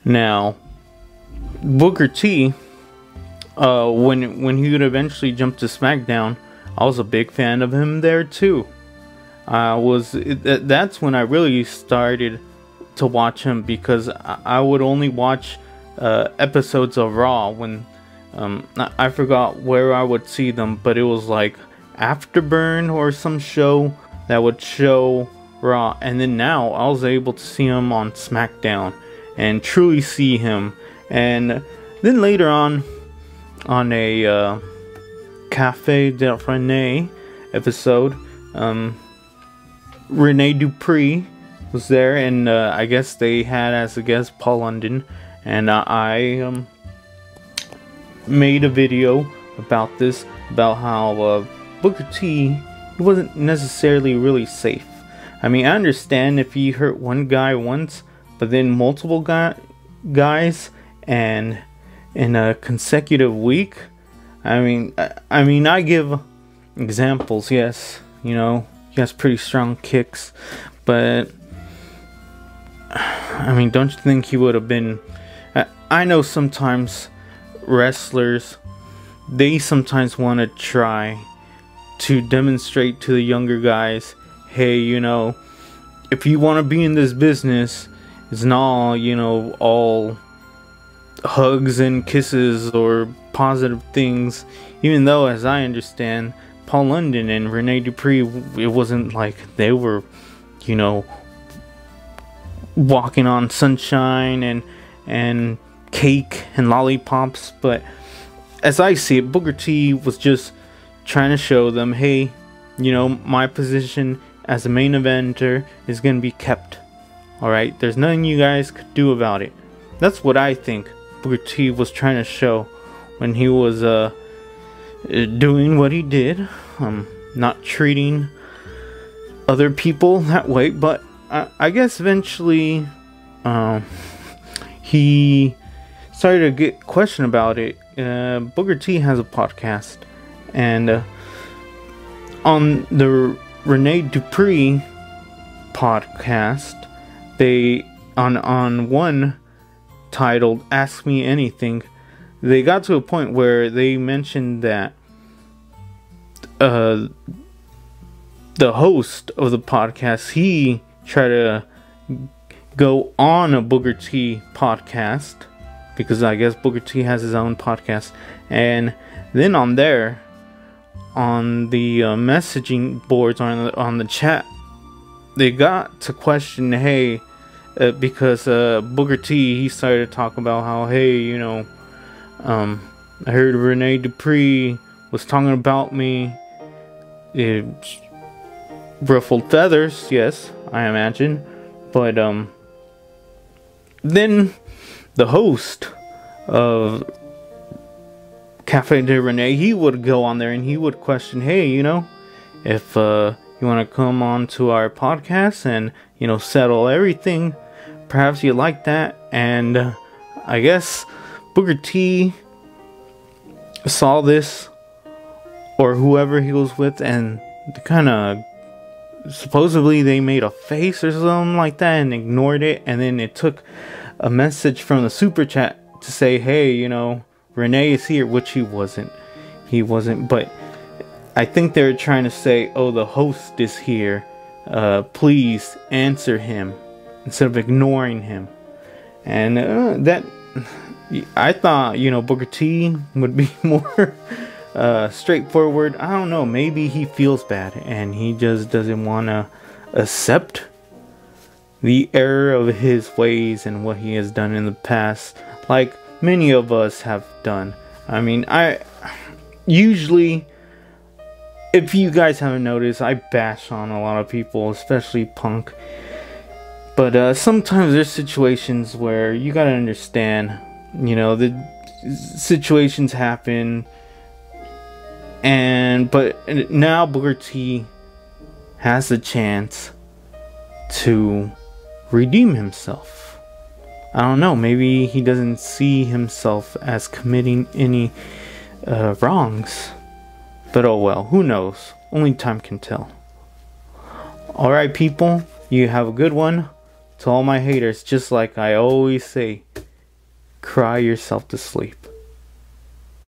Now, Booker T, when he would eventually jump to SmackDown, I was a big fan of him there too. That's when I really started to watch him, because I would only watch episodes of Raw when I forgot where I would see them, but it was like Afterburn or some show that would show Raw, and then now I was able to see him on SmackDown and truly see him. And then later on a Cafe de Rene episode, Rene Dupree was there, and I guess they had as a guest Paul London, and I made a video about this, about how Booker T, he wasn't necessarily really safe. I mean, I understand if he hurt one guy once, but then multiple guys and in a consecutive week. I mean, I give examples. Yes, you know, he has pretty strong kicks, but I mean, don't you think he would have been? I know sometimes wrestlers, they sometimes want to try to demonstrate to the younger guys, hey, you know, if you want to be in this business, it's not, you know, all hugs and kisses or positive things. Even though, as I understand, Paul London and Rene Dupree, it wasn't like they were, you know, walking on sunshine and cake and lollipops. But as I see it, Booker T was just trying to show them, hey, you know, my position as a main eventer is going to be kept. Alright, there's nothing you guys could do about it. That's what I think Booker T was trying to show when he was doing what he did. Not treating other people that way, but I guess eventually he started to get questioned about it. Booker T has a podcast, and on the Rene Dupree podcast, they on one titled Ask Me Anything, they got to a point where they mentioned that the host of the podcast, he tried to go on a Booker T podcast, because I guess Booker T has his own podcast, and then on there, on the messaging boards, on the chat, they got to question, hey, because Booker T, he started to talk about how, hey, you know, I heard Rene Dupree was talking about me. It ruffled feathers, yes, I imagine. But then the host of Cafe de Rene, he would go on there and he would question, hey, you know, if you want to come on to our podcast and, you know, settle everything, perhaps you like that. And I guess Booker T saw this, or whoever he was with, and kind of supposedly they made a face or something like that and ignored it, and then it took a message from the super chat to say, hey, you know, Rene is here, which he wasn't, but I think they were trying to say, oh, the host is here, please answer him instead of ignoring him. And that, I thought, you know, Booker T would be more straightforward. I don't know, maybe he feels bad and he just doesn't want to accept the error of his ways and what he has done in the past, like many of us have done. I mean, I usually, if you guys haven't noticed, I bash on a lot of people, especially Punk. But sometimes there's situations where you gotta understand, you know, the situations happen. But now Booker T has a chance to redeem himself. I don't know, maybe he doesn't see himself as committing any wrongs. But oh well, who knows? Only time can tell. Alright people, you have a good one. To all my haters, just like I always say, cry yourself to sleep.